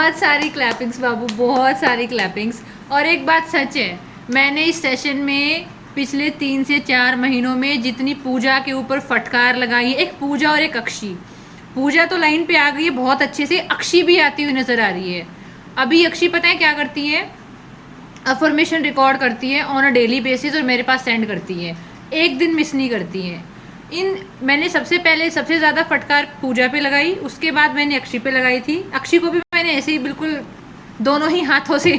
बहुत सारी क्लैपिंग्स बाबू, बहुत सारी क्लैपिंग्स। और एक बात सच है, मैंने इस सेशन में पिछले 3 से 4 महीनों में जितनी पूजा के ऊपर फटकार लगाई है, एक पूजा और एक अक्षी। पूजा तो लाइन पे आ गई है बहुत अच्छे से, अक्षी भी आती हुई नजर आ रही है। अभी अक्षी पता है क्या करती है? अफर्मेशन रिकॉर्ड करती है ऑन अ डेली बेसिस और मेरे पास सेंड करती है, एक दिन मिस नहीं करती है। मैंने सबसे पहले सबसे ज़्यादा फटकार पूजा पे लगाई, उसके बाद मैंने अक्षी पे लगाई थी। अक्षी को भी मैंने ऐसे ही बिल्कुल दोनों ही हाथों से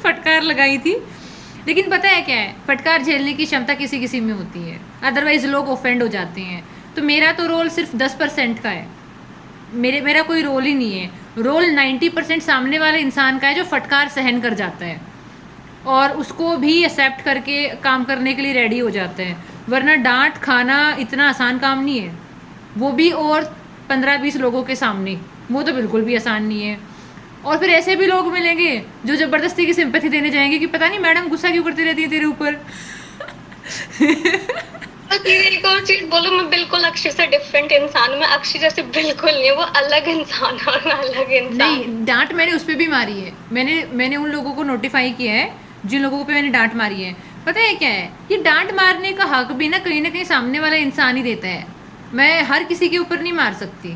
फटकार लगाई थी। लेकिन पता है क्या है, फटकार झेलने की क्षमता किसी किसी में होती है, अदरवाइज लोग ऑफेंड हो जाते हैं। तो मेरा तो रोल सिर्फ 10% का है, मेरा कोई रोल ही नहीं है। रोल 90% सामने वाले इंसान का है, जो फटकार सहन कर जाता है और उसको भी एक्सेप्ट करके काम करने के लिए रेडी हो जाते हैं। वरना डांट खाना इतना आसान काम नहीं है, वो भी और 15-20 लोगों के सामने, वो तो बिल्कुल भी आसान नहीं है। और फिर ऐसे भी लोग मिलेंगे जो ज़बरदस्ती की सिंपैथी देने जाएंगे कि पता नहीं मैडम गुस्सा क्यों करती रहती है तेरे ऊपर। एक और चीज बोलो, मैं बिल्कुल अक्षय से डिफरेंट इंसान हूँ। मैं अक्षय जैसे बिल्कुल नहीं, वो अलग इंसान है और मैं अलग इंसान। नहीं, डांट मैंने उस पर भी मारी है, मैंने उन लोगों को नोटिफाई किया है जिन लोगों पे मैंने डांट मारी है। पता है क्या है, ये डांट मारने का हक भी ना कहीं सामने वाला इंसान ही देता है। मैं हर किसी के ऊपर नहीं मार सकती,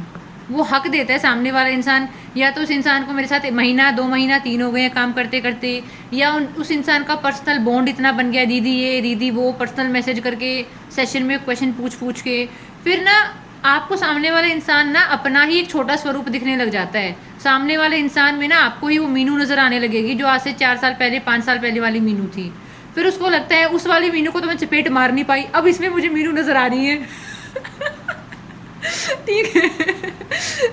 वो हक देता है सामने वाला इंसान। या तो उस इंसान को मेरे साथ महीना 2 महीना 3 हो गए हैं काम करते करते, या उस इंसान का पर्सनल बॉन्ड इतना बन गया, दीदी ये दीदी वो, पर्सनल मैसेज करके सेशन में क्वेश्चन पूछ पूछ के, फिर ना आपको सामने वाला इंसान ना अपना ही एक छोटा स्वरूप दिखने लग जाता है। सामने वाले इंसान में ना आपको ही वो मीनू नज़र आने लगेगी जो आज से 4 साल पहले 5 साल पहले वाली मीनू थी। फिर उसको लगता है उस वाली मीनू को तो मैं चपेट मार नहीं पाई, अब इसमें मुझे मीनू नज़र आ रही है। ठीक है।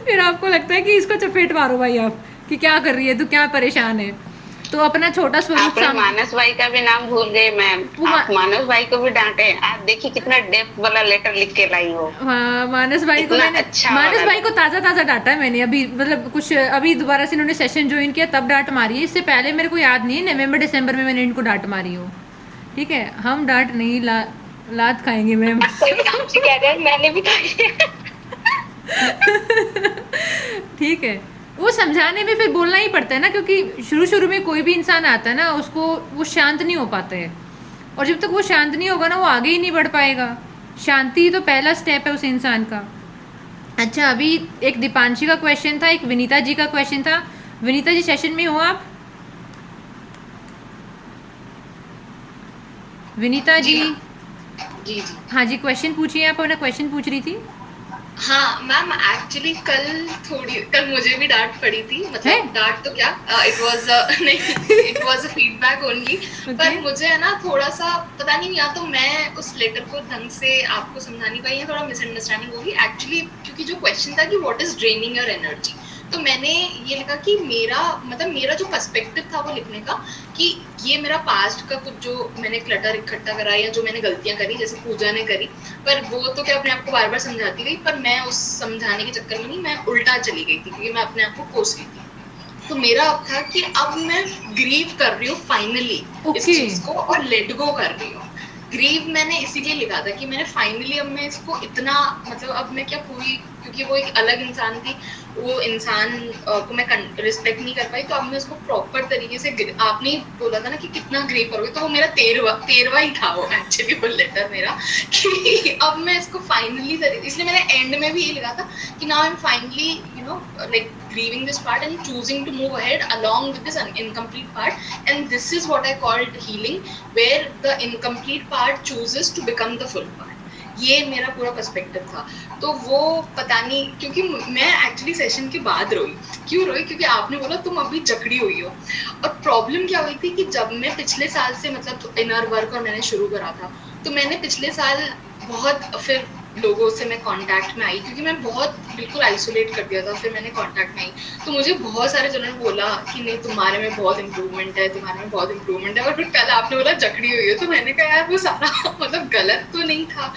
फिर आपको लगता है कि इसको चपेट मारो भाई आप, कि क्या कर रही है तू, क्या परेशान है। तो अपना छोटा स्वरूप आपने मानस भाई का भी नाम भूल गए मैम। आप मानस भाई को भी डांटे। आप देखिए कितना डेप्थ वाला लेटर लिख के लाई हो। हाँ, मानस भाई को मैंने अच्छा मानस भाई को ताज़ा ताज़ा डांटा है मैंने अभी, मतलब कुछ अभी दोबारा से इन्होंने सेशन ज्वाइन किया तब डांट मारी है। इससे पहले मेरे को याद नहीं है, नवंबर दिसंबर में मैंने इनको डांट मारी हो। ठीक है, हम डांट नहीं लात खाएंगे मैम। कह रहे हैं मैंने भी खाई है। ठीक है, वो समझाने में फिर बोलना ही पड़ता है ना, क्योंकि शुरू शुरू में कोई भी इंसान आता है ना, उसको वो शांत नहीं हो पाता है, और जब तक वो शांत नहीं होगा ना, वो आगे ही नहीं बढ़ पाएगा। शांति तो पहला स्टेप है उस इंसान का। अच्छा, अभी एक दीपांशी का क्वेश्चन था, एक विनीता जी का क्वेश्चन था। विनीता जी सेशन में हो आप? विनीता जी? जी। हाँ जी, क्वेश्चन पूछिए, आप अपना क्वेश्चन पूछ रही थी। हाँ मैम, एक्चुअली कल मुझे भी डांट पड़ी थी, मतलब डांट तो क्या, इट वाज नहीं, it was a feedback only. पर मुझे है ना थोड़ा सा पता नहीं, या तो मैं उस लेटर को ढंग से आपको समझा नहीं पाई, या थोड़ा मिसअंडरस्टैंडिंग होगी एक्चुअली, क्योंकि जो क्वेश्चन था कि what is draining your energy, तो मैंने ये लिखा कि मेरा जो पर्सपेक्टिव था वो लिखने का, कि ये मेरा पास्ट का कुछ जो मैंने क्लटर इकट्ठा करा या जो मैंने गलतियां करी, जैसे पूजा ने करी, पर वो तो क्या अपने आप को बार बार समझाती गई, पर मैं उस समझाने के चक्कर में नहीं, मैं उल्टा चली गई थी, क्योंकि मैं अपने आप को कोस रही थी। तो मेरा अब था कि अब मैं ग्रीव कर रही हूँ फाइनली इस चीज को, और लेट गो कर रही हूँ। ग्रीव मैंने इसीलिए लिखा था कि मैंने फाइनली, अब मैं इसको इतना, मतलब अब मैं क्या पूरी, क्योंकि वो एक अलग इंसान थी, वो इंसान को मैं रिस्पेक्ट नहीं कर पाई, तो अब मैं उसको प्रॉपर तरीके से, आपने बोला था ना कि कितना ग्रीव करोगे, तो वो मेरा तेरवा ही था वो एक्चुअली वो लेटर मेरा, कि अब मैं इसको फाइनली तरीके, इसलिए मैंने एंड में भी ये लिखा था कि now I am finally like grieving this part and choosing to move ahead along with this incomplete part, and this is what I called healing, where the incomplete part chooses to become the full part. ये मेरा पूरा perspective था। तो वो पता नहीं, क्योंकि मैं एक्चुअली सेशन के बाद रोई। क्यों रोई? क्योंकि आपने बोला तुम अभी जकड़ी हुई हो, और प्रॉब्लम क्या हुई थी कि जब मैं पिछले साल से, मतलब इनर वर्क और मैंने शुरू करा था, तो मैंने पिछले साल बहुत फिर लोगों से मैं कांटेक्ट में आई, क्योंकि मैं बहुत बिल्कुल आइसोलेट कर दिया था, फिर मैंने कांटेक्ट में आई, तो मुझे बहुत सारे जनों ने बोला कि नहीं तुम्हारे में बहुत इम्प्रूवमेंट है, तुम्हारे में बहुत इम्प्रूवमेंट है, और फिर कल आपने बोला जकड़ी हुई है, तो मैंने कहा यार वो सारा मतलब गलत तो नहीं था,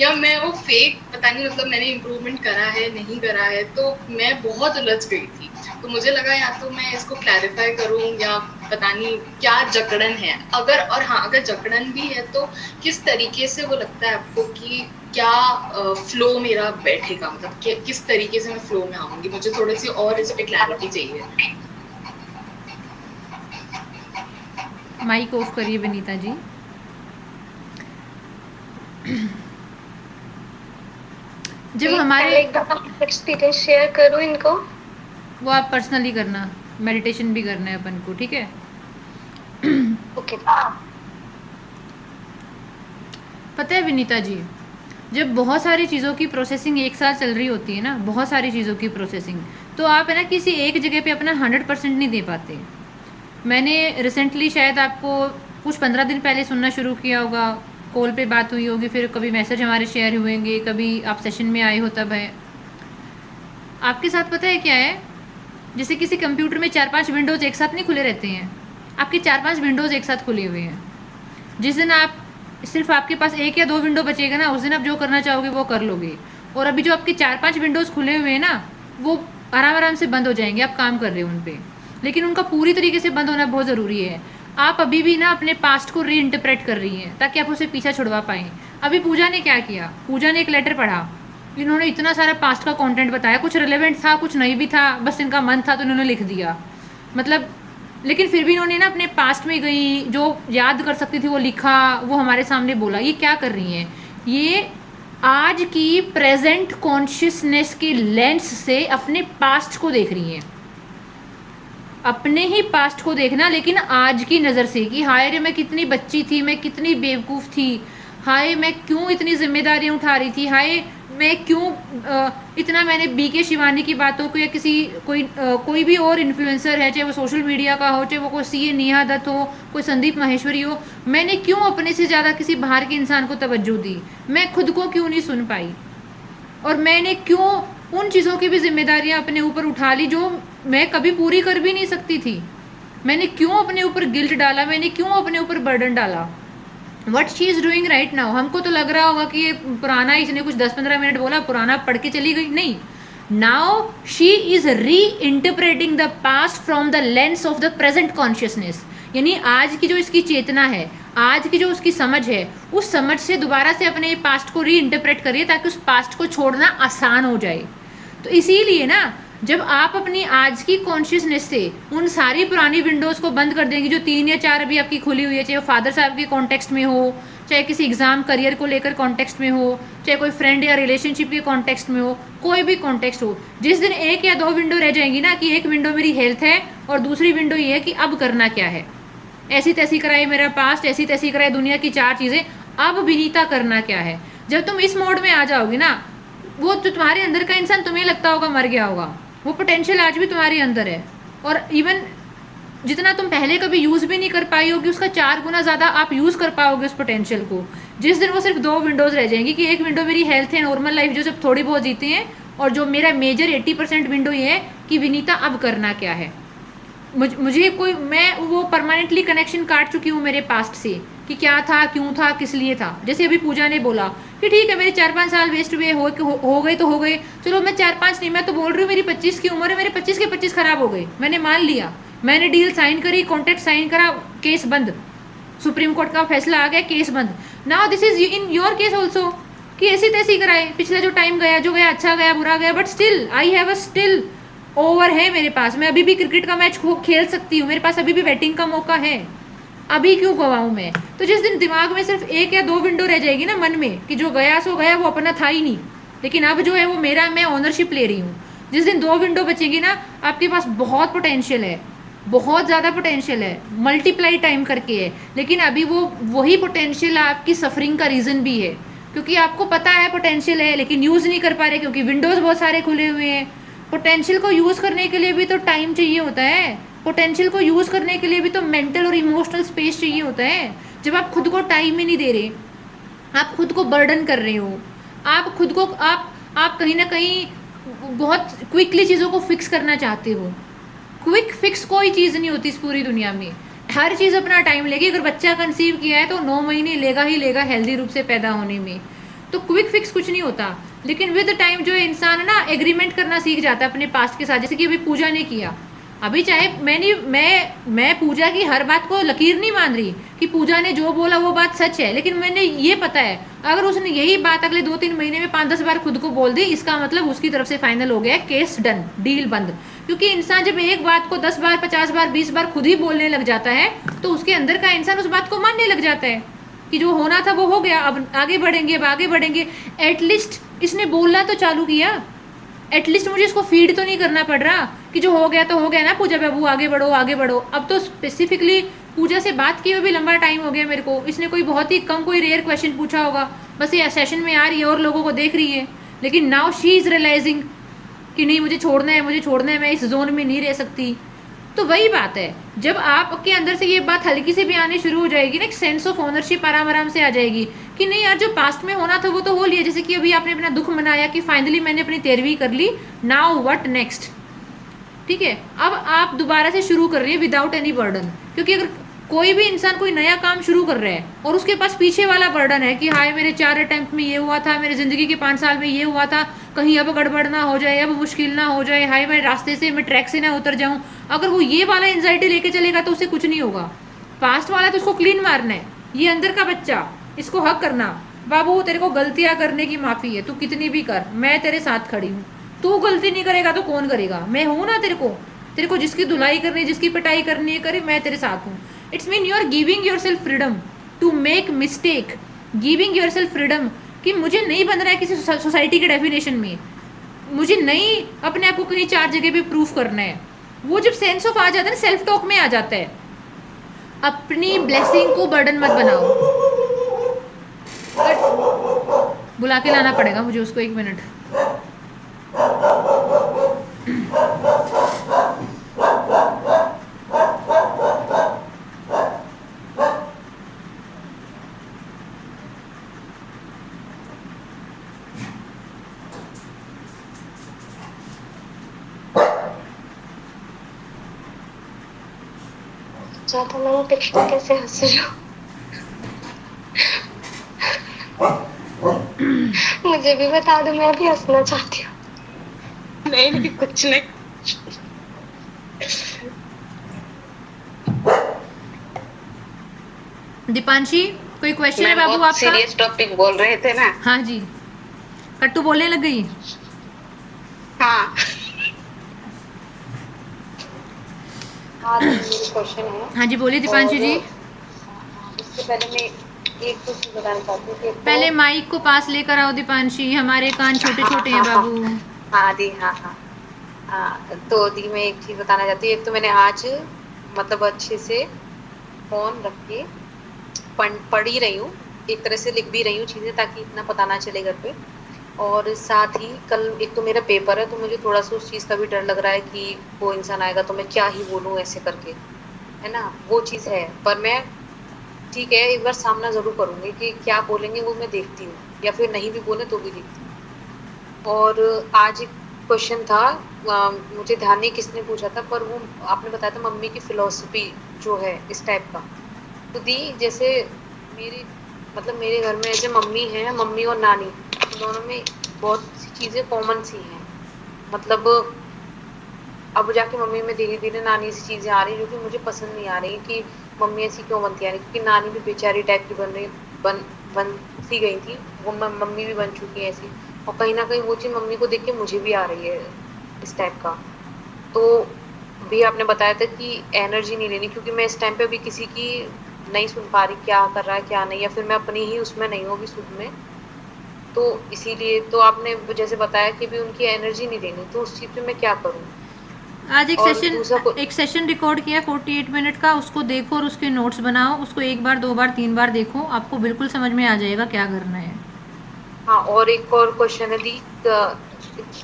या मैं वो फेक, पता नहीं, मतलब मैंने इम्प्रूवमेंट करा है नहीं करा है, तो मैं बहुत उलझ गई थी। तो मुझे लगा या तो मैं इसको क्लैरिफाई करूँ, या पता नहीं क्या जकड़न है, अगर और हाँ अगर जकड़न भी है तो किस तरीके से वो लगता है आपको कि क्या फ्लो मेरा बैठेगा, मतलब किस तरीके से मैं फ्लो में आऊंगी, मुझे थोड़ी सी और इस पे क्लैरिटी चाहिए। माइक ऑफ करिए विनीता जी। जब हमारे एक दफा एक्सपीरियंस शेयर करूं इनको, वो आप पर्सनली करना, मेडिटेशन भी करना है अपन को, ठीक है? ओके। पता है विनीता जी, जब बहुत सारी चीज़ों की प्रोसेसिंग एक साथ चल रही होती है ना, बहुत सारी चीज़ों की प्रोसेसिंग, तो आप है ना किसी एक जगह पे अपना 100% नहीं दे पाते। मैंने रिसेंटली शायद आपको कुछ 15 दिन पहले सुनना शुरू किया होगा, कॉल पे बात हुई होगी, फिर कभी मैसेज हमारे शेयर हुएंगे, कभी आप सेशन में आए हो तब है। आपके साथ पता है क्या है, जैसे किसी कंप्यूटर में 4-5 विंडोज़ एक साथ नहीं खुले रहते हैं, आपके 4-5 विंडोज़ एक साथ खुले हुए हैं। जिस दिन आप सिर्फ आपके पास 1 या 2 विंडो बचेगा ना, उस दिन आप जो करना चाहोगे वो कर लोगे। और अभी जो आपके 4-5 विंडोज़ खुले हुए हैं ना, वो आराम आराम से बंद हो जाएंगे, आप काम कर रहे हो उन पर, लेकिन उनका पूरी तरीके से बंद होना बहुत ज़रूरी है। आप अभी भी ना अपने पास्ट को रीइंटरप्रेट कर रही हैं ताकि आप उसे पीछा छुड़वा पाएँ। अभी पूजा ने क्या किया, पूजा ने एक लेटर पढ़ा, इन्होंने इतना सारा पास्ट का कंटेंट बताया, कुछ रिलेवेंट था कुछ नहीं भी था, बस इनका मन था तो इन्होंने लिख दिया, मतलब लेकिन फिर भी इन्होंने ना अपने पास्ट में गई, जो याद कर सकती थी वो लिखा, वो हमारे सामने बोला। ये क्या कर रही हैं, ये आज की प्रेजेंट कॉन्शियसनेस की लेंस से अपने पास्ट को देख रही हैं, अपने ही पास्ट को देखना, लेकिन आज की नज़र से कि हाय रे मैं कितनी बच्ची थी, मैं कितनी बेवकूफ़ थी, हाय मैं क्यों इतनी जिम्मेदारियां उठा रही थी, हाय मैं क्यों इतना मैंने बीके शिवानी की बातों को या किसी कोई भी और इन्फ्लुएंसर है, चाहे वो सोशल मीडिया का हो, चाहे वो कोई सीए नेहा दत्त हो, कोई संदीप माहेश्वरी हो, मैंने क्यों अपने से ज़्यादा किसी बाहर के इंसान को तवज्जो दी, मैं खुद को क्यों नहीं सुन पाई, और मैंने क्यों उन चीज़ों की भी जिम्मेदारियां अपने ऊपर उठा ली जो मैं कभी पूरी कर भी नहीं सकती थी। मैंने क्यों अपने ऊपर गिल्ट डाला, मैंने क्यों अपने ऊपर बर्डन डाला। What she is doing right now, हमको तो लग रहा होगा कि ये पुराना, इसने कुछ 10-15 मिनट बोला, पुराना पढ़ के चली गई, नहीं। नाउ शी इज़ री interpreting the past from the lens of the present consciousness, यानी आज की जो इसकी चेतना है, आज की जो उसकी समझ है, उस समझ से दोबारा से अपने पास्ट को री इंटरप्रेट करिए ताकि उस पास्ट को छोड़ना आसान हो जाए। तो इसीलिए ना जब आप अपनी आज की कॉन्शियसनेस से उन सारी पुरानी विंडोज़ को बंद कर देंगे जो 3 या 4 अभी आपकी खुली हुई है, चाहे वो फादर साहब के कॉन्टेक्स्ट में हो, चाहे किसी एग्ज़ाम करियर को लेकर कॉन्टेक्स्ट में हो, चाहे कोई फ्रेंड या रिलेशनशिप के कॉन्टेक्स्ट में हो, कोई भी कॉन्टेक्स्ट हो, जिस दिन 1 या 2 विंडो रह जाएंगी ना कि एक विंडो मेरी हेल्थ है और दूसरी विंडो ये है कि अब करना क्या है, ऐसी तैसी कराए मेरा पास्ट, ऐसी तैसी कराए दुनिया की 4 चीज़ें, अब विनीता करना क्या है। जब तुम इस मोड में आ जाओगी ना, वो जो तुम्हारे अंदर का इंसान तुम्हें लगता होगा मर गया होगा, वो पोटेंशियल आज भी तुम्हारे अंदर है, और इवन जितना तुम पहले कभी यूज़ भी नहीं कर पाई होगी उसका 4 गुना ज़्यादा आप यूज़ कर पाओगे उस पोटेंशियल को। जिस दिन वो सिर्फ 2 विंडोज़ रह जाएंगी कि एक विंडो मेरी हेल्थ है, नॉर्मल लाइफ जो सब थोड़ी बहुत जीते हैं, और जो मेरा मेजर 80% विंडो ये है कि विनीता अब करना क्या है। मुझे कोई, मैं वो परमानेंटली कनेक्शन काट चुकी हूँ मेरे पास्ट से कि क्या था, क्यों था, किस लिए था। जैसे अभी पूजा ने बोला कि ठीक है मेरे 4-5 साल वेस्ट हुए, हो गए तो हो गए, चलो मैं 4-5 नहीं, मैं तो बोल रही हूँ मेरी 25 की उम्र है, मेरे 25 के 25 खराब हो गए, मैंने मान लिया, मैंने डील साइन करी, कॉन्ट्रैक्ट साइन करा, केस बंद, सुप्रीम कोर्ट का फैसला आ गया, केस बंद। Now this is in your case also कि ऐसी तैसी कराए, पिछला जो टाइम गया, जो गया अच्छा गया बुरा गया, but still I have a still over है मेरे पास, मैं अभी भी क्रिकेट का मैच खेल सकती हूँ, मेरे पास अभी भी बैटिंग का मौका है, अभी क्यों गवाऊँ मैं। तो जिस दिन दिमाग में सिर्फ 1 या 2 विंडो रह जाएगी ना मन में कि जो गया सो गया, वो अपना था ही नहीं, लेकिन अब जो है वो मेरा, मैं ऑनरशिप ले रही हूँ, जिस दिन 2 विंडो बचेगी ना, आपके पास बहुत पोटेंशियल है, बहुत ज़्यादा पोटेंशियल है, मल्टीप्लाई टाइम करके है, लेकिन अभी वो वही पोटेंशियल आपकी सफरिंग का रीज़न भी है, क्योंकि आपको पता है पोटेंशियल है लेकिन यूज़ नहीं कर पा रहे क्योंकि विंडोज़ बहुत सारे खुले हुए हैं। पोटेंशियल को यूज़ करने के लिए भी तो टाइम चाहिए होता है, पोटेंशियल को यूज़ करने के लिए भी तो मेंटल और इमोशनल स्पेस चाहिए होता है। जब आप खुद को टाइम ही नहीं दे रहे, आप खुद को बर्डन कर रहे हो, आप खुद को आप कहीं ना कहीं बहुत क्विकली चीज़ों को फिक्स करना चाहते हो। क्विक फिक्स कोई चीज़ नहीं होती इस पूरी दुनिया में, हर चीज़ अपना टाइम लेगी। अगर बच्चा कंसीव किया है तो 9 महीने लेगा ही लेगा हेल्दी रूप से पैदा होने में, तो क्विक फिक्स कुछ नहीं होता। लेकिन विद टाइम जो इंसान ना एग्रीमेंट करना सीख जाता है अपने पास्ट के साथ, जैसे कि अभी पूजा ने किया, अभी चाहे मैं पूजा की हर बात को लकीर नहीं मान रही कि पूजा ने जो बोला वो बात सच है, लेकिन मैंने ये पता है अगर उसने यही बात अगले 2-3 महीने में 5-10 बार खुद को बोल दी, इसका मतलब उसकी तरफ से फाइनल हो गया, केस डन, डील बंद। क्योंकि इंसान जब एक बात को 10 बार 50 बार 20 बार खुद ही बोलने लग जाता है तो उसके अंदर का इंसान उस बात को मानने लग जाता है कि जो होना था वो हो गया, अब आगे बढ़ेंगे, अब आगे बढ़ेंगे। एटलीस्ट इसने बोलना तो चालू किया, एटलीस्ट मुझे इसको फीड तो नहीं करना पड़ रहा कि जो हो गया तो हो गया ना पूजा बाबू, आगे बढ़ो आगे बढ़ो। अब तो स्पेसिफिकली पूजा से बात किए हुए भी लंबा टाइम हो गया मेरे को, इसने कोई बहुत ही कम कोई रेयर क्वेश्चन पूछा होगा, बस ये सेशन में आ रही है और लोगों को देख रही है, लेकिन नाउ शी इज़ रियलाइजिंग कि नहीं मुझे छोड़ना है, मुझे छोड़ना है, मैं इस जोन में नहीं रह सकती। तो वही बात है, जब आपके अंदर से ये बात हल्की से भी आनी शुरू हो जाएगी ना, एक सेंस ऑफ ओनरशिप आराम आराम से आ जाएगी कि नहीं यार जो पास्ट में होना था वो तो हो लिया। जैसे कि अभी आपने अपना दुख मनाया कि फाइनली मैंने अपनी 13वीं कर ली, नाउ व्हाट नेक्स्ट, ठीक है। अब आप दोबारा से शुरू कर रही है विदाउट एनी बर्डन, क्योंकि अगर कोई भी इंसान कोई नया काम शुरू कर रहा है और उसके पास पीछे वाला बर्डन है कि हाय मेरे 4 अटेम्प्ट में ये हुआ था, मेरे ज़िंदगी के 5 साल में ये हुआ था, कहीं अब गड़बड़ ना हो जाए, अब मुश्किल ना हो जाए, हाय मैं रास्ते से, मैं ट्रैक से ना उतर जाऊँ, अगर वो ये वाला एंजाइटी लेके चलेगा तो उसे कुछ नहीं होगा। पास्ट वाला तो उसको क्लीन मारना है, ये अंदर का बच्चा, इसको हक करना, बाबू तेरे को गलतियाँ करने की माफ़ी है, तू कितनी भी कर, मैं तेरे साथ खड़ी हूँ, तू गलती नहीं करेगा तो कौन करेगा, मैं हूँ ना तेरे को जिसकी धुलाई करनी है, जिसकी पिटाई करनी है करे, मैं तेरे साथ हूँ। It's mean you are giving your self freedom to make mistake, giving your self freedom कि मुझे नहीं बन रहा है किसी सोसाइटी के डेफिनेशन में, मुझे नहीं अपने आप को कहीं 4 जगह पे प्रूफ करना है। वो जब सेंस ऑफ आ जाता है ना, सेल्फ टॉक में आ जाता है, अपनी ब्लेसिंग को बर्डन मत बनाओ। बुला के लाना पड़ेगा मुझे उसको, 1 मिनट। ज्यादा मैंने पिछले कैसे हंस रही हूँ। मुझे भी बता दो, मैं भी हंसना चाहती हूँ। नहीं नहीं कुछ नहीं। दीपांशी कोई क्वेश्चन है मैं बाबू बहुत आपका? सीरियस टॉपिक बोल रहे थे ना। हाँ जी, कट्टू बोलने लग गई। हाँ हाँ, तो मेरी क्वेश्चन है। हाँ जी बोलिए दीपांशी जी। इससे पहले मैं एक तो चीज बताना चाहती हूँ कि पहले माइक को पास लेकर आओ दीपांशी, हमारे कान छोटे छोटे हैं बाबू। हाँ दी, हाँ हाँ हाँ, तो दी मैं एक चीज बताना चाहती हूँ। एक तो मैंने आज मतलब अच्छे से फोन रख के पढ़ ही रही हूँ, एक तरह से लिख भी रही हूँ चीजें ताकि इतना पता ना चले घर पे। और साथ ही कल एक तो मेरा पेपर है, तो मुझे थोड़ा सा उस चीज़ का भी डर लग रहा है कि वो इंसान आएगा तो मैं क्या ही बोलूँ ऐसे करके, है ना, वो चीज़ है। पर मैं ठीक है एक बार सामना ज़रूर करूँगी कि क्या बोलेंगे वो मैं देखती हूँ, या फिर नहीं भी बोले तो भी देखती हूँ। और आज एक क्वेश्चन था, मुझे ध्यान नहीं किसने पूछा था, पर वो आपने बताया था मम्मी की फिलॉसफी जो है इस टाइप का। तो दी जैसे मेरी मतलब मेरे घर में ऐसे मम्मी है, मम्मी और नानी, तो दोनों में बहुत सी चीज़ें कॉमन सी हैं। मतलब अब जाके मम्मी में धीरे धीरे नानी ऐसी चीज़ें आ रही जो कि मुझे पसंद नहीं आ रही कि मम्मी ऐसी क्यों बनती आ रही, क्योंकि नानी भी बेचारी टाइप की बन सी गई थी, वो मम्मी भी बन चुकी है ऐसी। और कहीं ना कहीं वो चीज़ मम्मी को देख के मुझे भी आ रही है इस टाइप का। तो भी आपने बताया था कि एनर्जी नहीं लेनी, क्योंकि मैं इस टाइम पे अभी किसी की नहीं सुन पा रही क्या कर रहा है क्या नहीं, या फिर मैं अपनी ही उसमें नहीं हूँ अभी सुख में, तो इसीलिए तो आपने जैसे बताया कि भी उनकी एनर्जी नहीं देनी, तो उस चीज़ पे मैं क्या करूँ। आज एक सेशन रिकॉर्ड किया 48 मिनट का, उसको देखो और उसके नोट्स बनाओ, उसको 1 बार 2 बार 3 बार देखो, आपको बिल्कुल समझ में आ जाएगा क्या करना है। हाँ, और एक और क्वेश्चन है दी,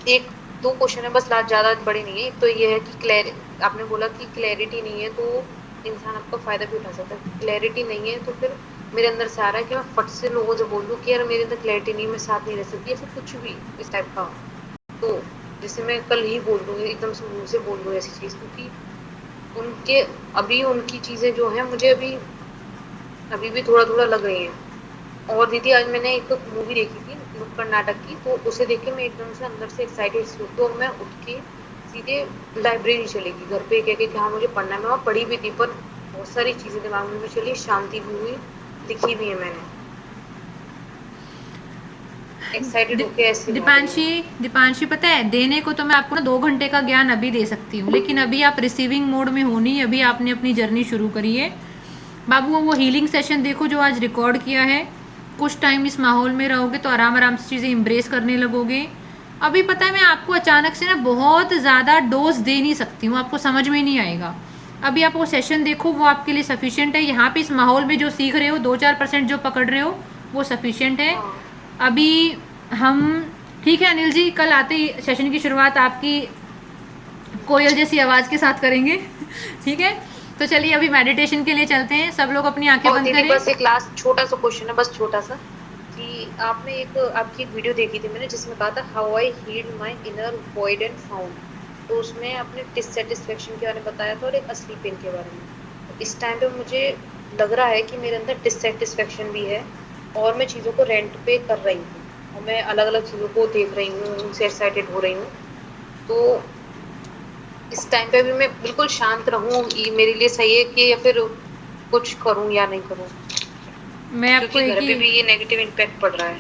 एक दो क्वेश्चन है बस, ज़्यादा बड़ी नहीं है। एक तो ये है कि आपने बोला कि क्लैरिटी नहीं है तो इंसान आपका फ़ायदा भी उठा सकता है, क्लैरिटी नहीं है तो फिर मेरे अंदर से आ रहा है कि मैं फट से लोगों से बोल दूँ कि यार मेरे अंदर क्लैरिटी नहीं, मैं साथ नहीं रह सकती, या फिर कुछ भी इस टाइप का। तो जैसे मैं कल ही बोल दूँ, एकदम से मुँह से बोल दूँ ऐसी चीज़, क्योंकि उनके अभी उनकी चीज़ें जो हैं मुझे अभी भी थोड़ा थोड़ा लग रही हैं। और दीदी आज मैंने एक मूवी देखी थी नुक्कड़ नाटक की, तो उसे देख के मैं एकदम से अंदर से एक्साइटेड सी हुई, तो मैं उठ के सीधे लाइब्रेरी चलेगी, घर पे कह के कि हाँ मुझे पढ़ना है। मैं वहाँ पढ़ी भी थी, पर बहुत सारी चीजें दिमाग में भी चली, शांति भी हुई, लिखी भी है मैंने। एक्साइटेड होके ऐसे दीपांशी पता है, देने को तो मैं आपको ना 2 घंटे का ज्ञान अभी दे सकती हूँ, लेकिन अभी आप रिसीविंग मोड में हो नहीं, अभी आपने अपनी जर्नी शुरू करी है। बाबू वो हीलिंग सेशन देखो जो आज रिकॉर्ड किया है, कुछ टाइम इस माहौल में रहोगे तो आराम आराम से चीज़ें इम्ब्रेस करने लगोगे। अभी पता है मैं आपको अचानक से ना बहुत ज़्यादा डोज दे नहीं सकती हूँ, आपको समझ में नहीं आएगा। अभी आप वो सेशन देखो, वो आपके लिए सफिशिएंट है। यहाँ पे इस माहौल में जो सीख रहे हो, 2-4% जो पकड़ रहे हो वो सफिशिएंट है। अभी हम ठीक है अनिल जी, कल आते ही सेशन की शुरुआत आपकी कोयल जैसी आवाज़ के साथ करेंगे ठीक है, तो चलिए अभी मेडिटेशन के लिए चलते हैं। सब लोग अपनी आंखें बंद करें। बस एक लास्ट छोटा सा क्वेश्चन है, बस छोटा सा, कि आपने आपकी एक वीडियो देखी थी मैंने जिसमें कहा था how I healed my inner void and found, तो उसमें आपने डिससैटिस्फैक्शन के बारे में बताया था और एक असली पेन के बारे में। तो इस टाइम पे मुझे लग रहा है कि मेरे अंदर डिससैटिस्फैक्शन भी है और मैं चीज़ों को रेंट पे कर रही हूँ और मैं अलग अलग चीज़ों को देख रही हूँ, उनसे एक्साइटेड हो रही हूँ। तो इस टाइम पे भी मैं बिल्कुल शांत रहूँ, ये मेरे लिए सही है कि या फिर कुछ करूँ या नहीं करूँ? मैं आपको घर पे भी ये नेगेटिव इम्पैक्ट पड़ रहा है।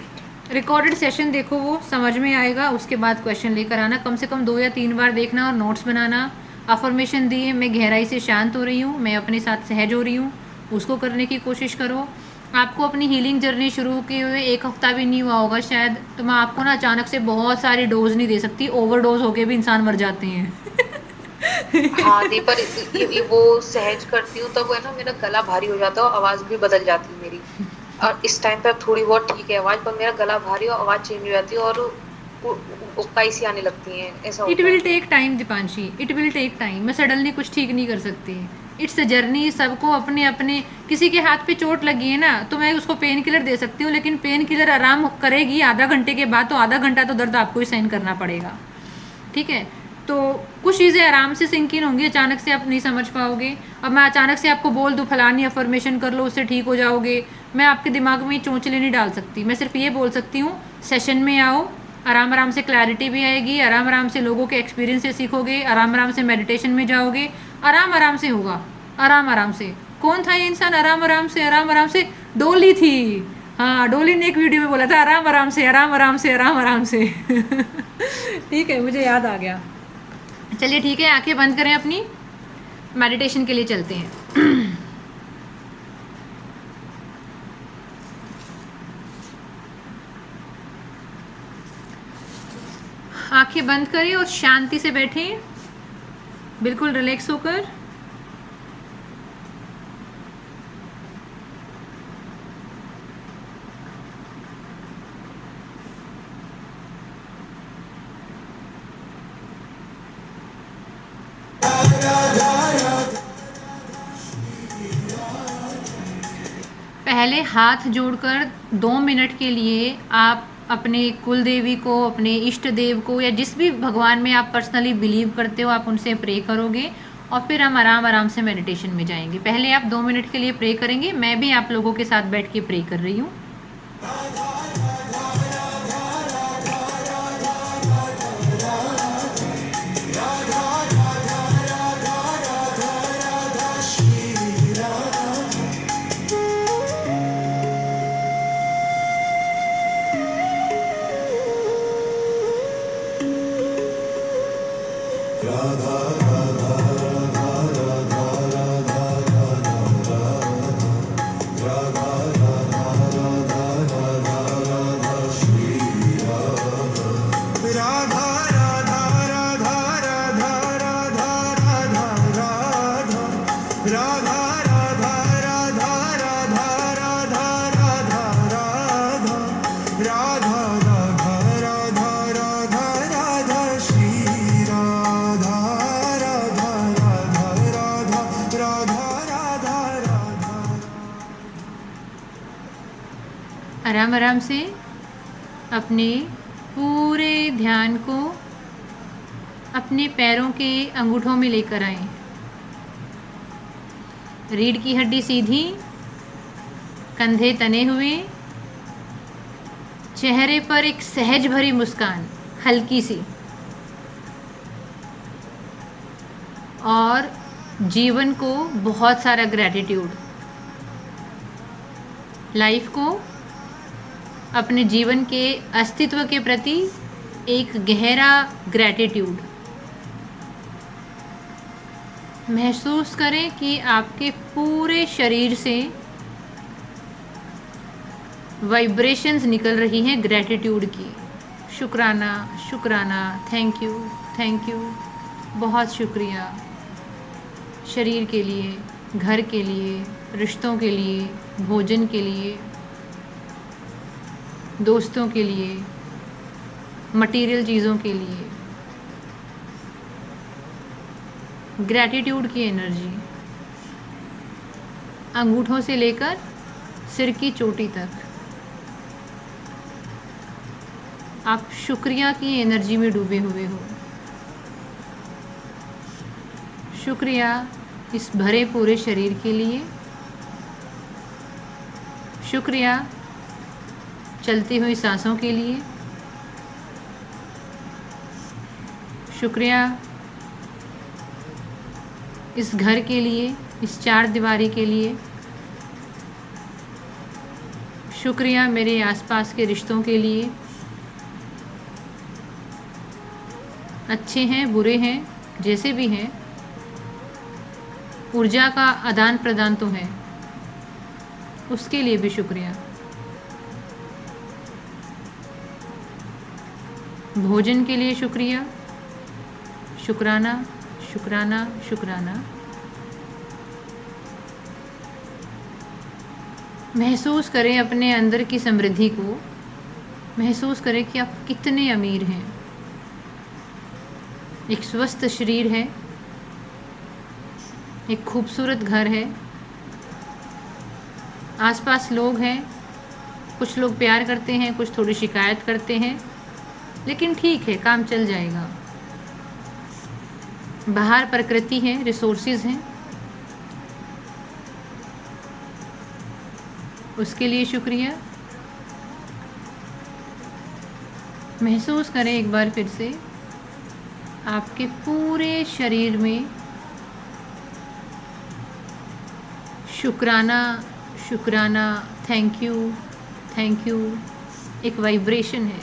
रिकॉर्डेड सेशन देखो, वो समझ में आएगा, उसके बाद क्वेश्चन लेकर आना, कम से कम 2 या 3 बार देखना और नोट्स बनाना। अफर्मेशन दी है, मैं गहराई से शांत हो रही हूँ, मैं अपने साथ सहज हो रही हूँ, उसको करने की कोशिश करो। आपको अपनी हीलिंग जर्नी शुरू किए हुए 1 हफ्ता भी नहीं हुआ होगा शायद, तो मैं आपको ना अचानक से बहुत सारी डोज नहीं दे सकती, ओवरडोज होके भी इंसान मर जाते हैं हाँ दी, पर ये वो सहज करती हूँ तब है ना मेरा गला भारी हो जाता है और आवाज भी बदल जाती है मेरी। और इस टाइम पे अब थोड़ी बहुत ठीक है आवाज, पर मेरा गला भारी और आवाज चेंज हो जाती है और उक्काई सी आने लगती है, ऐसा it will take time Deepanshi, it will take time. मैं सडनली कुछ ठीक नहीं कर सकती, इट्स अ जर्नी। सबको अपने अपने, किसी के हाथ पे चोट लगी है ना तो मैं उसको पेन किलर दे सकती हूँ, लेकिन पेन किलर आराम करेगी आधा घंटे के बाद, तो आधा घंटा तो दर्द आपको ही सहन करना पड़ेगा, ठीक है। तो कुछ चीज़ें आराम से सिंक इन होंगी, अचानक से आप नहीं समझ पाओगे। अब मैं अचानक से आपको बोल दूँ फलानी अफर्मेशन कर लो उससे ठीक हो जाओगे, मैं आपके दिमाग में चोंचले नहीं डाल सकती। मैं सिर्फ ये बोल सकती हूँ सेशन में आओ, आराम आराम से क्लैरिटी भी आएगी, आराम आराम से लोगों के एक्सपीरियंस से सीखोगे, आराम आराम से मेडिटेशन में जाओगे, आराम आराम से होगा, आराम आराम से। कौन था ये इंसान आराम आराम से? आराम आराम से डोली थी, हाँ डोली ने एक वीडियो में बोला था आराम आराम से, आराम आराम से, आराम आराम से ठीक है, मुझे याद आ गया। चलिए ठीक है, आंखें बंद करें अपनी, मेडिटेशन के लिए चलते हैं आंखें बंद करें और शांति से बैठें, बिल्कुल रिलैक्स होकर। पहले हाथ जोड़कर 2 मिनट के लिए आप अपने कुल देवी को, अपने इष्ट देव को, या जिस भी भगवान में आप पर्सनली बिलीव करते हो, आप उनसे प्रे करोगे और फिर हम आराम आराम से मेडिटेशन में जाएंगे। पहले आप 2 मिनट के लिए प्रे करेंगे, मैं भी आप लोगों के साथ बैठ के प्रे कर रही हूँ। आराम आराम से अपने पूरे ध्यान को अपने पैरों के अंगूठों में लेकर आएं। रीढ़ की हड्डी सीधी, कंधे तने हुए, चेहरे पर एक सहज भरी मुस्कान, हल्की सी। और जीवन को बहुत सारा ग्रैटिट्यूड, लाइफ को, अपने जीवन के अस्तित्व के प्रति एक गहरा ग्रैटिट्यूड। महसूस करें कि आपके पूरे शरीर से वाइब्रेशंस निकल रही हैं ग्रैटिट्यूड की। शुक्राना, शुक्राना, थैंक यू, थैंक यू, बहुत शुक्रिया। शरीर के लिए, घर के लिए, रिश्तों के लिए, भोजन के लिए, दोस्तों के लिए, मटेरियल चीज़ों के लिए। ग्रैटिट्यूड की एनर्जी अंगूठों से लेकर सिर की चोटी तक। आप शुक्रिया की एनर्जी में डूबे हुए हो। शुक्रिया इस भरे पूरे शरीर के लिए। शुक्रिया चलती हुई सांसों के लिए। शुक्रिया इस घर के लिए, इस चार दीवारी के लिए। शुक्रिया मेरे आसपास के रिश्तों के लिए, अच्छे हैं, बुरे हैं, जैसे भी हैं। ऊर्जा का आदान प्रदान तो है, उसके लिए भी शुक्रिया। भोजन के लिए शुक्रिया, शुक्राना, शुक्राना, शुक्राना। महसूस करें अपने अंदर की समृद्धि को। महसूस करें कि आप कितने अमीर हैं। एक स्वस्थ शरीर है, एक खूबसूरत घर है, आसपास लोग हैं। कुछ लोग प्यार करते हैं, कुछ थोड़ी शिकायत करते हैं, लेकिन ठीक है, काम चल जाएगा। बाहर प्रकृति है, रिसोर्सेज हैं, उसके लिए शुक्रिया। महसूस करें एक बार फिर से आपके पूरे शरीर में शुक्राना, शुक्राना, थैंक यू, थैंक यू एक वाइब्रेशन है।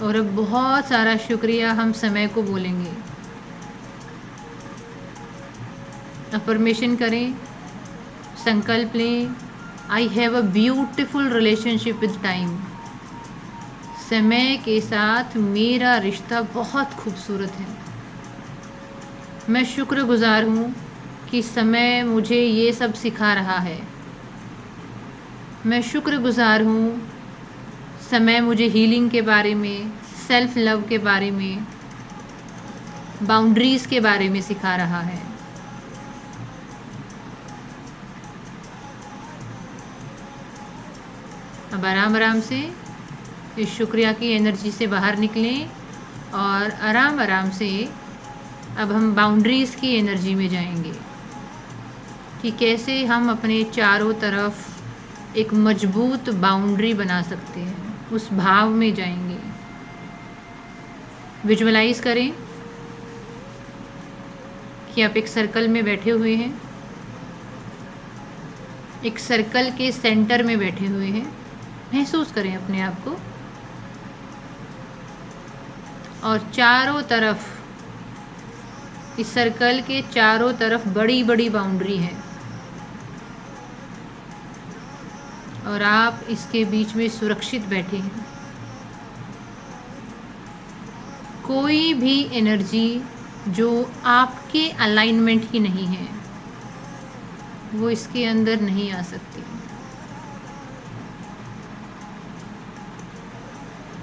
और अब बहुत सारा शुक्रिया हम समय को बोलेंगे। अफर्मेशन करें, संकल्प लें, I have a beautiful relationship with time. समय के साथ मेरा रिश्ता बहुत खूबसूरत है। मैं शुक्रगुजार हूँ कि समय मुझे ये सब सिखा रहा है। मैं शुक्रगुजार हूँ समय मुझे हीलिंग के बारे में, सेल्फ लव के बारे में, बाउंड्रीज़ के बारे में सिखा रहा है। अब आराम आराम से इस शुक्रिया की एनर्जी से बाहर निकलें और आराम आराम से अब हम बाउंड्रीज़ की एनर्जी में जाएंगे कि कैसे हम अपने चारों तरफ एक मजबूत बाउंड्री बना सकते हैं। उस भाव में जाएंगे। विजुअलाइज करें कि आप एक सर्कल में बैठे हुए हैं, एक सर्कल के सेंटर में बैठे हुए हैं। महसूस करें अपने आप को और चारों तरफ, इस सर्कल के चारों तरफ बड़ी बड़ी बाउंड्री है और आप इसके बीच में सुरक्षित बैठे हैं। कोई भी एनर्जी जो आपके अलाइनमेंट की नहीं है वो इसके अंदर नहीं आ सकती।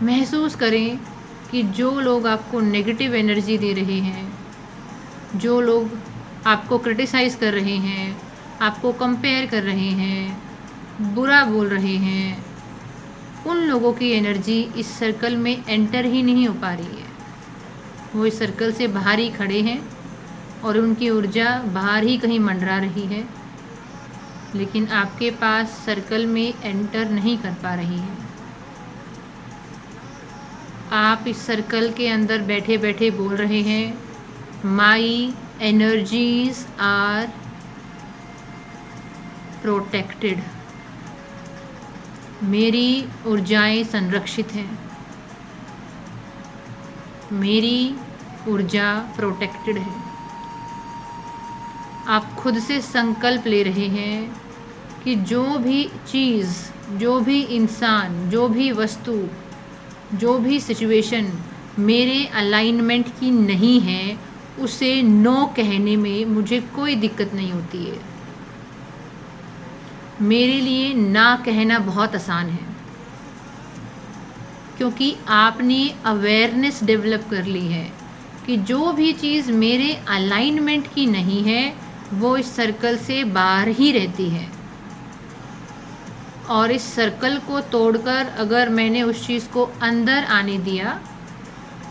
महसूस करें कि जो लोग आपको नेगेटिव एनर्जी दे रहे हैं, जो लोग आपको क्रिटिसाइज़ कर रहे हैं, आपको कंपेयर कर रहे हैं, बुरा बोल रहे हैं, उन लोगों की एनर्जी इस सर्कल में एंटर ही नहीं हो पा रही है। वो इस सर्कल से बाहर ही खड़े हैं और उनकी ऊर्जा बाहर ही कहीं मंडरा रही है, लेकिन आपके पास सर्कल में एंटर नहीं कर पा रही है। आप इस सर्कल के अंदर बैठे बैठे बोल रहे हैं, माई एनर्जीज आर प्रोटेक्टेड। मेरी ऊर्जाएं संरक्षित हैं, मेरी ऊर्जा प्रोटेक्टेड है। आप खुद से संकल्प ले रहे हैं कि जो भी चीज़, जो भी इंसान, जो भी वस्तु, जो भी सिचुएशन मेरे अलाइनमेंट की नहीं है, उसे नो कहने में मुझे कोई दिक्कत नहीं होती है। मेरे लिए ना कहना बहुत आसान है, क्योंकि आपने अवेयरनेस डेवलप कर ली है कि जो भी चीज़ मेरे अलाइनमेंट की नहीं है वो इस सर्कल से बाहर ही रहती है। और इस सर्कल को तोड़कर अगर मैंने उस चीज़ को अंदर आने दिया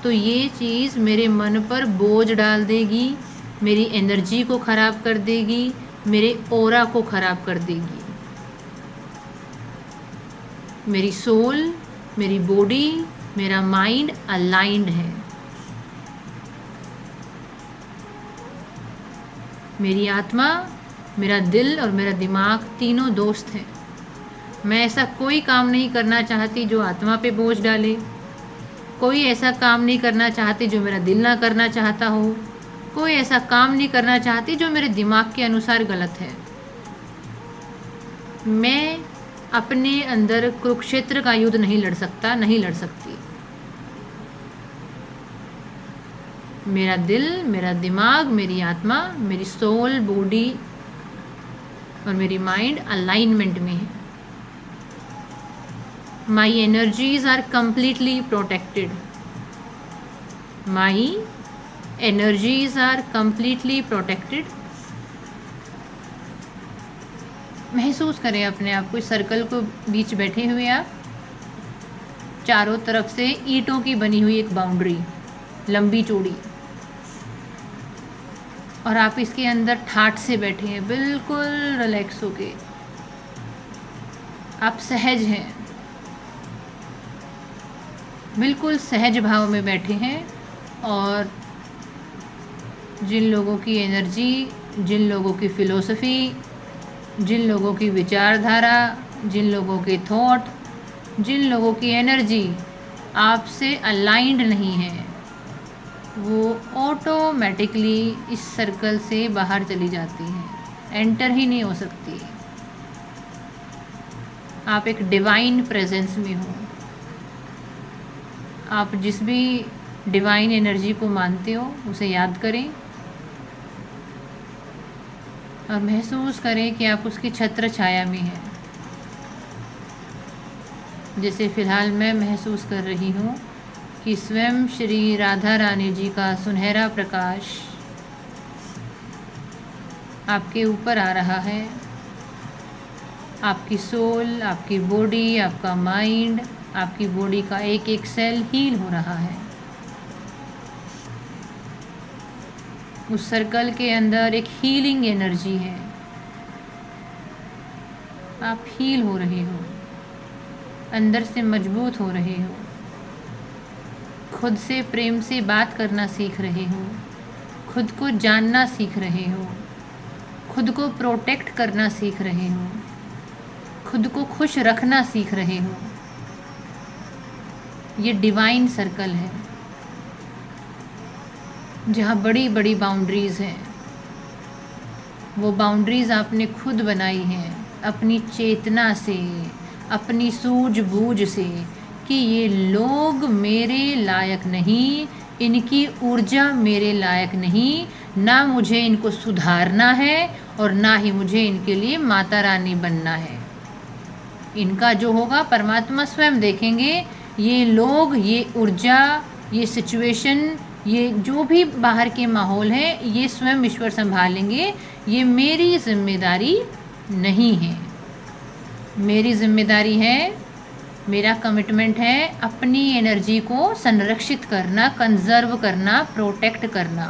तो ये चीज़ मेरे मन पर बोझ डाल देगी, मेरी एनर्जी को ख़राब कर देगी, मेरे ऑरा को ख़राब कर देगी। मेरी सोल, मेरी बॉडी, मेरा माइंड अलाइंड है। मेरी आत्मा, मेरा दिल और मेरा दिमाग तीनों दोस्त हैं। मैं ऐसा कोई काम नहीं करना चाहती जो आत्मा पे बोझ डाले, कोई ऐसा काम नहीं करना चाहती जो मेरा दिल ना करना चाहता हो, कोई ऐसा काम नहीं करना चाहती जो मेरे दिमाग के अनुसार गलत है। मैं अपने अंदर कुरुक्षेत्र का युद्ध नहीं लड़ सकता, नहीं लड़ सकती। मेरा दिल, मेरा दिमाग, मेरी आत्मा, मेरी सोल, बॉडी और मेरी माइंड अलाइनमेंट में है। My energies are completely protected. My energies are completely protected. महसूस करें अपने आप को, इस सर्कल को बीच बैठे हुए आप, चारों तरफ से ईंटों की बनी हुई एक बाउंड्री, लंबी चौड़ी, और आप इसके अंदर ठाठ से बैठे हैं, बिल्कुल रिलैक्स होके। आप सहज हैं, बिल्कुल सहज भाव में बैठे हैं। और जिन लोगों की एनर्जी, जिन लोगों की फ़िलोसफ़ी, जिन लोगों की विचारधारा, जिन लोगों के थॉट, जिन लोगों की एनर्जी आपसे अलाइंड नहीं है, वो ऑटोमेटिकली इस सर्कल से बाहर चली जाती हैं, एंटर ही नहीं हो सकती। आप एक डिवाइन प्रेजेंस में हो। आप जिस भी डिवाइन एनर्जी को मानते हो उसे याद करें और महसूस करें कि आप उसकी छत्र छाया में हैं। जैसे फ़िलहाल मैं महसूस कर रही हूँ कि स्वयं श्री राधा रानी जी का सुनहरा प्रकाश आपके ऊपर आ रहा है। आपकी सोल, आपकी बॉडी, आपका माइंड, आपकी बॉडी का एक एक सेल हील हो रहा है। उस सर्कल के अंदर एक हीलिंग एनर्जी है। आप हील हो रहे हो, अंदर से मजबूत हो रहे हो, खुद से प्रेम से बात करना सीख रहे हो, खुद को जानना सीख रहे हो, खुद को प्रोटेक्ट करना सीख रहे हो, खुद को खुश रखना सीख रहे हो। ये डिवाइन सर्कल है जहाँ बड़ी बड़ी बाउंड्रीज़ हैं। वो बाउंड्रीज़ आपने खुद बनाई हैं अपनी चेतना से, अपनी सूझबूझ से, कि ये लोग मेरे लायक नहीं, इनकी ऊर्जा मेरे लायक नहीं, ना मुझे इनको सुधारना है और ना ही मुझे इनके लिए माता रानी बनना है। इनका जो होगा परमात्मा स्वयं देखेंगे। ये लोग, ये ऊर्जा, ये सिचुएशन, ये जो भी बाहर के माहौल है, ये स्वयं ईश्वर संभालेंगे। ये मेरी जिम्मेदारी नहीं है। मेरी जिम्मेदारी है, मेरा कमिटमेंट है अपनी एनर्जी को संरक्षित करना, कंजर्व करना, प्रोटेक्ट करना।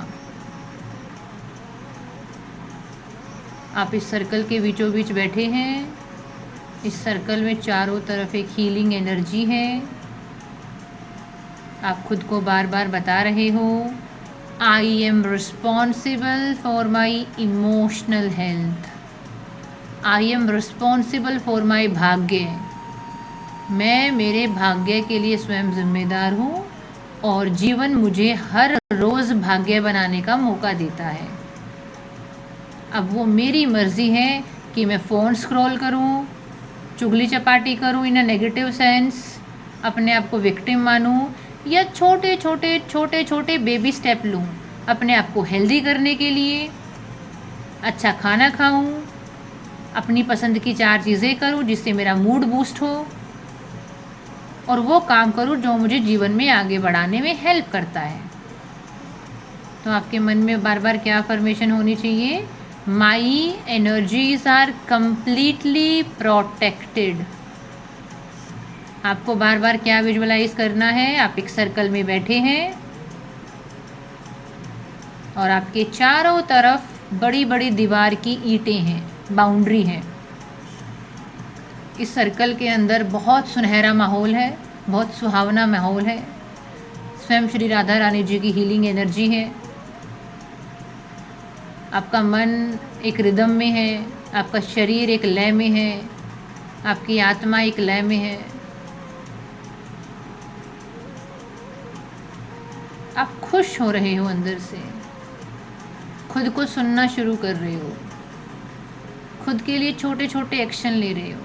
आप इस सर्कल के बीचों बीच बैठे हैं। इस सर्कल में चारों तरफ एक हीलिंग एनर्जी है। आप खुद को बार बार बता रहे हो, I am responsible for my emotional health, I am responsible for my भाग्य, मैं मेरे भाग्य के लिए स्वयं जिम्मेदार हूँ और जीवन मुझे हर रोज़ भाग्य बनाने का मौका देता है। अब वो मेरी मर्ज़ी है कि मैं फ़ोन स्क्रॉल करूँ, चुगली चपाटी करूँ इन अ नेगेटिव सेंस, अपने आप को विक्टिम मानूँ, या छोटे छोटे बेबी स्टेप लूँ अपने आप को हेल्दी करने के लिए। अच्छा खाना खाऊँ, अपनी पसंद की 4 चीज़ें करूँ जिससे मेरा मूड बूस्ट हो, और वो काम करूँ जो मुझे जीवन में आगे बढ़ाने में हेल्प करता है। तो आपके मन में बार बार क्या अफर्मेशन होनी चाहिए? My energies are completely protected. आपको बार बार क्या विजुअलाइज करना है? आप एक सर्कल में बैठे हैं और आपके चारों तरफ बड़ी बड़ी दीवार की ईंटें हैं, बाउंड्री है। इस सर्कल के अंदर बहुत सुनहरा माहौल है, बहुत सुहावना माहौल है। स्वयं श्री राधा रानी जी की हीलिंग एनर्जी है। आपका मन एक रिदम में है, आपका शरीर एक लय में है, आपकी आत्मा एक लय में है। आप खुश हो रहे हो अंदर से, खुद को सुनना शुरू कर रहे हो, खुद के लिए छोटे छोटे एक्शन ले रहे हो।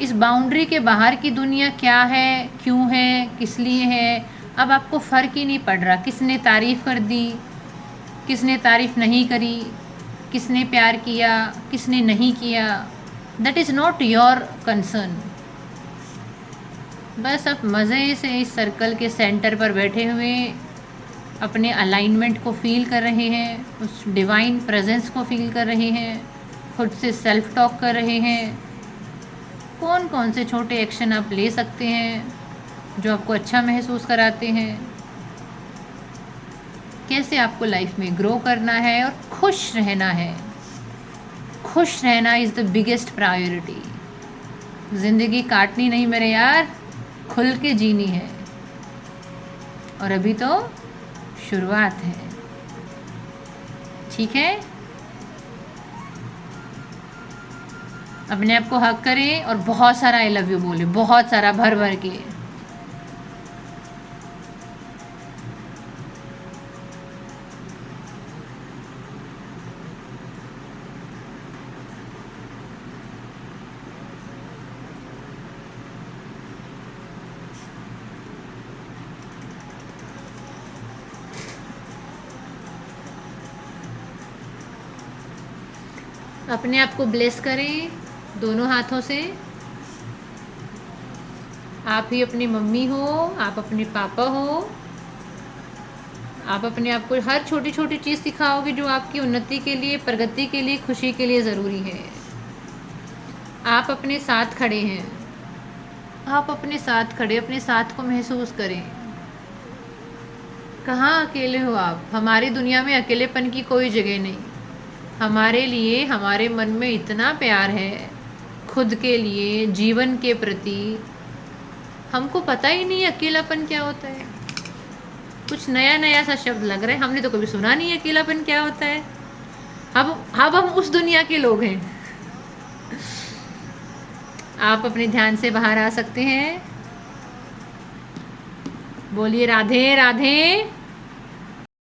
इस बाउंड्री के बाहर की दुनिया क्या है, क्यों है, किस लिए है, अब आपको फ़र्क ही नहीं पड़ रहा। किसने तारीफ़ कर दी, किसने तारीफ़ नहीं करी, किसने प्यार किया, किसने नहीं किया, that is not your concern. बस आप मज़े से इस सर्कल के सेंटर पर बैठे हुए अपने अलाइनमेंट को फील कर रहे हैं, उस डिवाइन प्रेजेंस को फील कर रहे हैं, खुद से सेल्फ टॉक कर रहे हैं। कौन कौन से छोटे एक्शन आप ले सकते हैं जो आपको अच्छा महसूस कराते हैं, कैसे आपको लाइफ में ग्रो करना है और खुश रहना है। खुश रहना इज़ द बिगेस्ट प्रायोरिटी। ज़िंदगी काटनी नहीं मेरे यार, खुल के जीनी है, और अभी तो शुरुआत है। ठीक है, अपने आप को हक करें और बहुत सारा आई लव यू बोले, बहुत सारा भर भर के। अपने आप को ब्लेस करें दोनों हाथों से। आप ही अपनी मम्मी हो, आप अपने पापा हो। आप अपने आप को हर छोटी छोटी चीज़ सिखाओगे जो आपकी उन्नति के लिए, प्रगति के लिए, खुशी के लिए ज़रूरी है। आप अपने साथ खड़े हैं, आप अपने साथ खड़े, अपने साथ को महसूस करें। कहाँ अकेले हो आप? हमारी दुनिया में अकेलेपन की कोई जगह नहीं। हमारे लिए, हमारे मन में इतना प्यार है खुद के लिए, जीवन के प्रति। हमको पता ही नहीं अकेलापन क्या होता है। कुछ नया नया सा शब्द लग रहा है, हमने तो कभी सुना नहीं अकेलापन क्या होता है। अब हम उस दुनिया के लोग हैं। आप अपने ध्यान से बाहर आ सकते हैं। बोलिए राधे राधे।